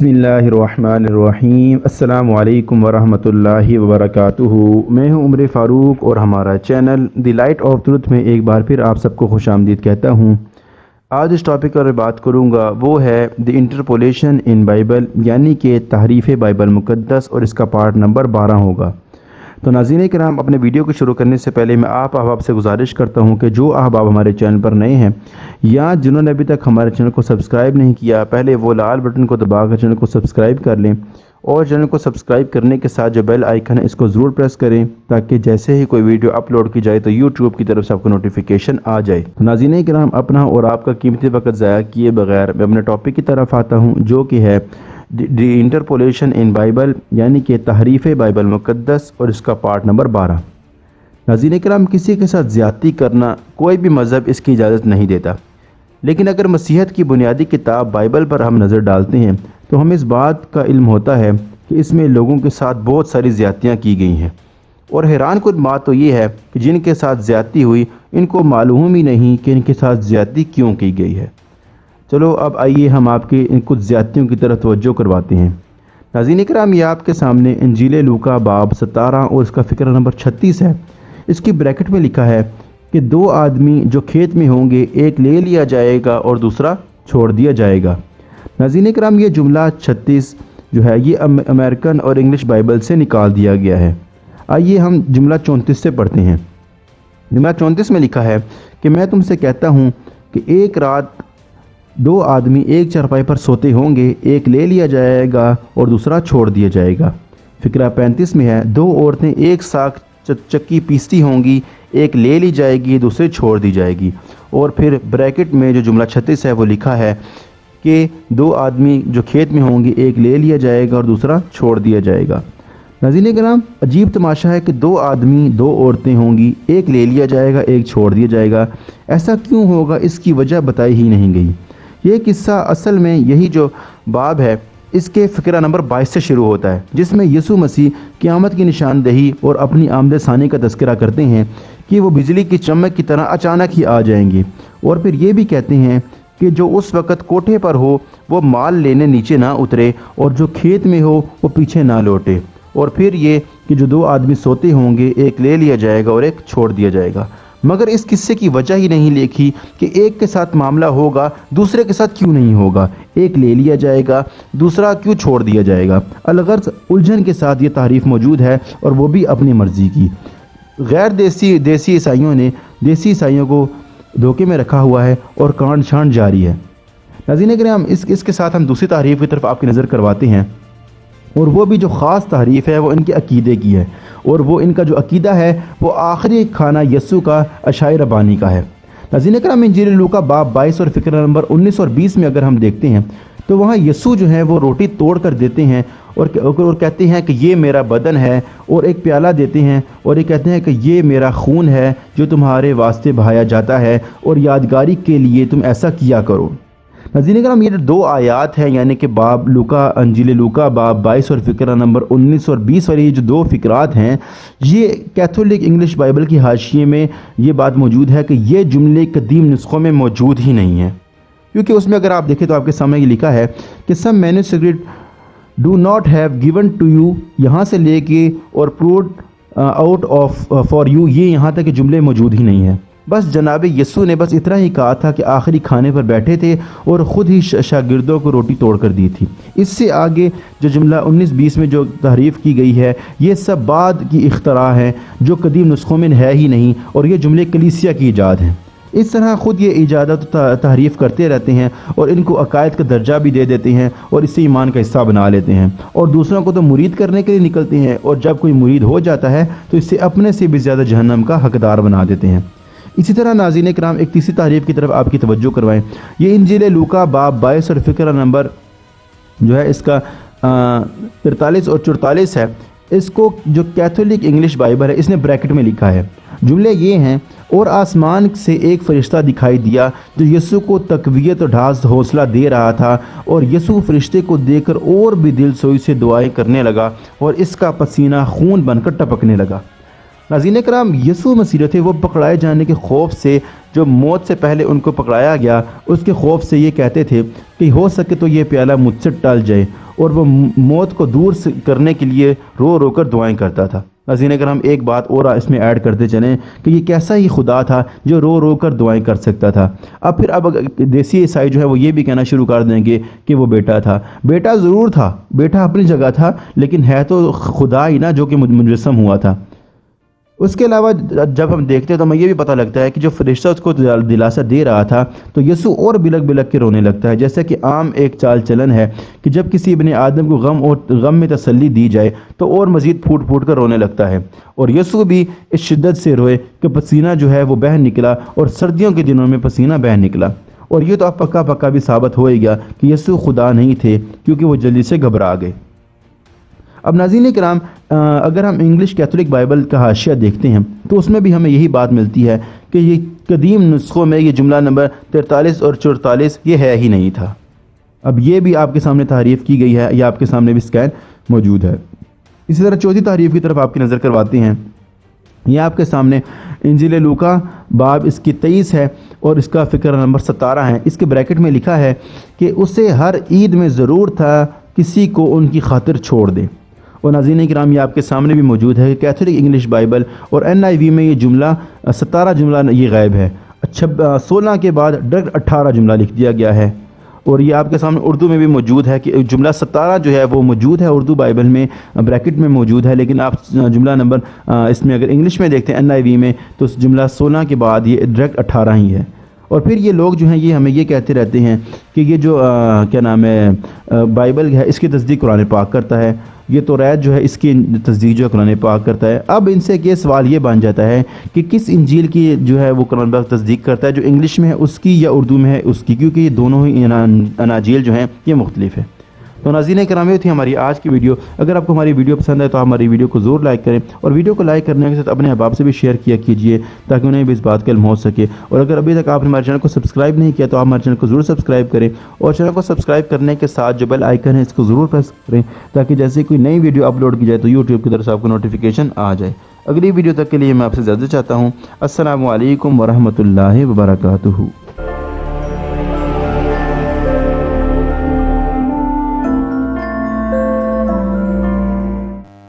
بسم اللہ الرحمن الرحیم۔ السلام علیکم ورحمۃ اللہ وبرکاتہ۔ میں ہوں عمر فاروق اور ہمارا channel the light of truth میں ایک بار پھر آپ سب کو خوش آمدید کہتا ہوں۔ آج اس ٹاپک پر بات کروں گا وہ ہے دی انٹرپولیشن ان بائبل، یعنی کہ تحریف بائبل مقدس، اور اس کا پارٹ نمبر 12 ہوگا۔ تو ناظرین کرام، اپنے ویڈیو کو شروع کرنے سے پہلے میں آپ احباب سے گزارش کرتا ہوں کہ جو احباب ہمارے چینل پر نئے ہیں یا جنہوں نے ابھی تک ہمارے چینل کو سبسکرائب نہیں کیا، پہلے وہ لال بٹن کو دبا کر چینل کو سبسکرائب کر لیں، اور چینل کو سبسکرائب کرنے کے ساتھ جو بیل آئیکن ہے اس کو ضرور پریس کریں تاکہ جیسے ہی کوئی ویڈیو اپلوڈ کی جائے تو یوٹیوب کی طرف سے آپ کو نوٹیفیکیشن آ جائے۔ ناظرین کرام، اپنا اور آپ کا قیمتی وقت ضائع کیے بغیر میں اپنے ٹاپک کی طرف آتا ہوں، جو کہ ہے دی انٹرپولیشن ان بائبل، یعنی کہ تحریف بائبل مقدس، اور اس کا پارٹ نمبر 12۔ ناظرین کرام، کسی کے ساتھ زیادتی کرنا کوئی بھی مذہب اس کی اجازت نہیں دیتا، لیکن اگر مسیحیت کی بنیادی کتاب بائبل پر ہم نظر ڈالتے ہیں تو ہمیں اس بات کا علم ہوتا ہے کہ اس میں لوگوں کے ساتھ بہت ساری زیادتیاں کی گئی ہیں، اور حیران کن بات تو یہ ہے کہ جن کے ساتھ زیادتی ہوئی ان کو معلوم ہی نہیں کہ ان کے ساتھ زیادتی کیوں کی گئی ہے۔ چلو اب آئیے ہم آپ کے ان کچھ زیادتیوں کی طرف توجہ کرواتے ہیں۔ ناظرین کرام، یہ آپ کے سامنے انجیل لوکا باب 17 اور اس کا فقرہ نمبر 36 ہے۔ اس کی بریکٹ میں لکھا ہے کہ 2 آدمی جو کھیت میں ہوں گے، ایک لے لیا جائے گا اور دوسرا چھوڑ دیا جائے گا۔ ناظرین کرام، یہ جملہ 36 جو ہے یہ امریکن اور انگلش بائبل سے نکال دیا گیا ہے۔ آئیے ہم جملہ 34 سے پڑھتے ہیں۔ جملہ 34 میں لکھا ہے کہ میں تم سے کہتا ہوں کہ ایک رات 2 آدمی ایک چارپائی پر سوتے ہوں گے، ایک لے لیا جائے گا اور دوسرا چھوڑ دیا جائے گا۔ فقرہ 35 میں ہے 2 عورتیں ایک ساتھ چکی پیستی ہوں گی، ایک لے لی جائے گی، دوسری چھوڑ دی جائے گی۔ اور پھر بریکٹ میں جو جملہ 36 ہے وہ لکھا ہے کہ 2 آدمی جو کھیت میں ہوں گے، ایک لے لیا جائے گا اور دوسرا چھوڑ دیا جائے گا۔ ناظرین کرام، عجیب تماشا ہے کہ 2 آدمی 2 عورتیں ہوں گی، ایک لے لیا جائے گا، ایک چھوڑ دیا جائے گا۔ ایسا کیوں ہوگا، اس کی وجہ بتائی ہی نہیں گئی۔ یہ قصہ اصل میں یہی جو باب ہے اس کے فقرہ نمبر 22 سے شروع ہوتا ہے، جس میں یسوع مسیح قیامت کی نشاندہی اور اپنی آمد ثانی کا تذکرہ کرتے ہیں کہ وہ بجلی کی چمک کی طرح اچانک ہی آ جائیں گے، اور پھر یہ بھی کہتے ہیں کہ جو اس وقت کوٹھے پر ہو وہ مال لینے نیچے نہ اترے، اور جو کھیت میں ہو وہ پیچھے نہ لوٹے۔ اور پھر یہ کہ جو 2 آدمی سوتے ہوں گے، ایک لے لیا جائے گا اور ایک چھوڑ دیا جائے گا۔ مگر اس قصے کی وجہ ہی نہیں لکھی کہ ایک کے ساتھ معاملہ ہوگا، دوسرے کے ساتھ کیوں نہیں ہوگا، ایک لے لیا جائے گا، دوسرا کیوں چھوڑ دیا جائے گا۔ الغرض الجھن کے ساتھ یہ تعریف موجود ہے، اور وہ بھی اپنی مرضی کی۔ غیر دیسی عیسائیوں نے دیسی عیسائیوں کو دھوکے میں رکھا ہوا ہے، اور کانٹ چھانٹ جاری ہے۔ ناظرین کرام، اس کے ساتھ ہم دوسری تعریف کی طرف آپ کی نظر کرواتے ہیں، اور وہ بھی جو خاص تعریف ہے وہ ان کے عقیدے کی ہے، اور وہ ان کا جو عقیدہ ہے وہ آخری کھانا یسوع کا عشائے ربانی کا ہے۔ ناظرین کرام، انجیل لوکا باب 22 اور فقرہ نمبر 19 اور 20 میں اگر ہم دیکھتے ہیں تو وہاں یسوع جو ہے وہ روٹی توڑ کر دیتے ہیں اور کہتے ہیں کہ یہ میرا بدن ہے، اور ایک پیالہ دیتے ہیں اور یہ کہتے ہیں کہ یہ میرا خون ہے جو تمہارے واسطے بہایا جاتا ہے، اور یادگاری کے لیے تم ایسا کیا کرو۔ ناظرین کرام، یہ 2 آیات ہیں، یعنی کہ انجیل لوکا باب 22 اور فقرہ نمبر 19 اور 20 والی جو 2 فقرات ہیں، یہ کیتھولک انگلش بائبل کی حاشیے میں یہ بات موجود ہے کہ یہ جملے قدیم نسخوں میں موجود ہی نہیں ہیں، کیونکہ اس میں اگر آپ دیکھیں تو آپ کے سامنے یہ لکھا ہے کہ some manuscript do not have given to you, یہاں سے لے کے اور proud out of for you, یہ یہاں تک کہ جملے موجود ہی نہیں ہیں۔ بس جناب یسوع نے بس اتنا ہی کہا تھا کہ آخری کھانے پر بیٹھے تھے اور خود ہی شاگردوں کو روٹی توڑ کر دی تھی۔ اس سے آگے جو جملہ 19-20 میں جو تحریف کی گئی ہے، یہ سب بعد کی اختراع ہے جو قدیم نسخوں میں ہے ہی نہیں، اور یہ جملے کلیسیا کی ایجاد ہیں۔ اس طرح خود یہ ایجادات تحریف کرتے رہتے ہیں، اور ان کو عقائد کا درجہ بھی دے دیتے ہیں، اور اس سے ایمان کا حصہ بنا لیتے ہیں، اور دوسروں کو تو مرید کرنے کے لیے نکلتے ہیں، اور جب کوئی مرید ہو جاتا ہے تو اس سے اپنے سے بھی زیادہ جہنم کا حقدار بنا دیتے ہیں۔ اسی طرح ناظرین کرام، ایک تیسری تعریف کی طرف آپ کی توجہ کروائیں۔ یہ انجیل لوکا باب 22 اور فقرہ نمبر جو ہے اس کا 43 اور 44 ہے، اس کو جو کیتھولک انگلش بائبل ہے اس نے بریکٹ میں لکھا ہے۔ جملے یہ ہیں، اور آسمان سے ایک فرشتہ دکھائی دیا جو یسوع کو تقویت اور حوصلہ دے رہا تھا، اور یسوع فرشتے کو دیکھ کر اور بھی دل سوئی سے دعائیں کرنے لگا، اور اس کا پسینہ خون بن کر ٹپکنے لگا۔ ناظرین کرام، یسوع مسیح تھے وہ پکڑائے جانے کے خوف سے، جو موت سے پہلے ان کو پکڑایا گیا اس کے خوف سے یہ کہتے تھے کہ ہو سکے تو یہ پیالہ مجھ سے ٹل جائے، اور وہ موت کو دور کرنے کے لیے رو رو کر دعائیں کرتا تھا۔ ناظرین کرام ایک بات اور اس میں ایڈ کرتے چلیں کہ یہ کیسا ہی خدا تھا جو رو رو کر دعائیں کر سکتا تھا۔ اب دیسی عیسائی جو ہے وہ یہ بھی کہنا شروع کر دیں گے کہ وہ بیٹا تھا۔ بیٹا ضرور تھا، بیٹا اپنی جگہ تھا، لیکن ہے تو خدا ہی نا جو کہ مجسم ہوا تھا۔ اس کے علاوہ جب ہم دیکھتے ہیں تو ہمیں یہ بھی پتہ لگتا ہے کہ جو فرشتہ اس کو دلاسا دے رہا تھا تو یسوع اور بلک بلک کے رونے لگتا ہے، جیسا کہ عام ایک چال چلن ہے کہ جب کسی ابن آدم کو غم میں تسلی دی جائے تو اور مزید پھوٹ پھوٹ کر رونے لگتا ہے، اور یسوع بھی اس شدت سے روئے کہ پسینہ جو ہے وہ بہہ نکلا، اور سردیوں کے دنوں میں پسینہ بہہ نکلا۔ اور یہ تو اب پکا بھی ثابت ہوئے گا کہ یسوع خدا نہیں تھے، کیونکہ وہ جلدی سے گھبرا گئے۔ اب ناظرین کرام اگر ہم انگلش کیتھولک بائبل کا حاشیہ دیکھتے ہیں تو اس میں بھی ہمیں یہی بات ملتی ہے کہ یہ قدیم نسخوں میں یہ جملہ نمبر 43 اور 44 یہ ہے ہی نہیں تھا۔ اب یہ بھی آپ کے سامنے تعریف کی گئی ہے، یا آپ کے سامنے بھی اسکین موجود ہے۔ اسی طرح چوتھی تعریف کی طرف آپ کی نظر کرواتے ہیں۔ یہ آپ کے سامنے انجیل لوکا باب اس کی 23 ہے اور اس کا فقرہ نمبر 17 ہے۔ اس کے بریکٹ میں لکھا ہے کہ اسے ہر عید میں ضرور تھا کسی کو ان کی خاطر چھوڑ دے۔ اور ناظرین کرام یہ آپ کے سامنے بھی موجود ہے کہ کیتھولک انگلش بائبل اور NIV میں یہ جملہ 17 جملہ یہ غائب ہے، 16 کے بعد ڈائریکٹ 18 جملہ لکھ دیا گیا ہے۔ اور یہ آپ کے سامنے اردو میں بھی موجود ہے کہ جملہ 17 جو ہے وہ موجود ہے اردو بائبل میں بریکٹ میں موجود ہے، لیکن آپ جملہ نمبر اس میں اگر انگلش میں دیکھتے ہیں NIV میں تو جملہ 16 کے بعد یہ ڈائریکٹ 18 ہی ہے۔ اور پھر یہ لوگ جو ہیں یہ ہمیں یہ کہتے رہتے ہیں کہ یہ جو کیا نام ہے بائبل ہے اس کی تصدیق قرآن پاک کرتا ہے، یہ توریت جو ہے اس کی تصدیق جو ہے قرآن پاک کرتا ہے۔ اب ان سے یہ سوال یہ بن جاتا ہے کہ کس انجیل کی جو ہے وہ قرآن پاک تصدیق کرتا ہے، جو انگلش میں ہے اس کی یا اردو میں ہے اس کی، کیونکہ یہ دونوں ہی اناجیل جو ہیں یہ مختلف ہے۔ تو ناظرین کرام یہ تھی ہماری آج کی ویڈیو۔ اگر آپ کو ہماری ویڈیو پسند ہے تو آپ ہماری ویڈیو کو ضرور لائک کریں، اور ویڈیو کو لائک کرنے کے ساتھ اپنے احباب سے بھی شیئر کیا کیجیے تاکہ انہیں بھی اس بات کا علم ہو سکے۔ اور اگر ابھی تک آپ نے ہمارے چینل کو سبسکرائب نہیں کیا تو آپ ہمارے چینل کو ضرور سبسکرائب کریں، اور چینل کو سبسکرائب کرنے کے ساتھ جو بیل آئیکن ہے اس کو ضرور پریس کریں تاکہ جیسے کوئی نئی ویڈیو اپلوڈ کی جائے تو یوٹیوب کی طرف سے آپ کو نوٹیفیکیشن آ جائے۔ اگلی ویڈیو تک کے لیے میں آپ سے اجازت چاہتا ہوں۔ السلام علیکم ورحمۃ اللہ وبرکاتہ۔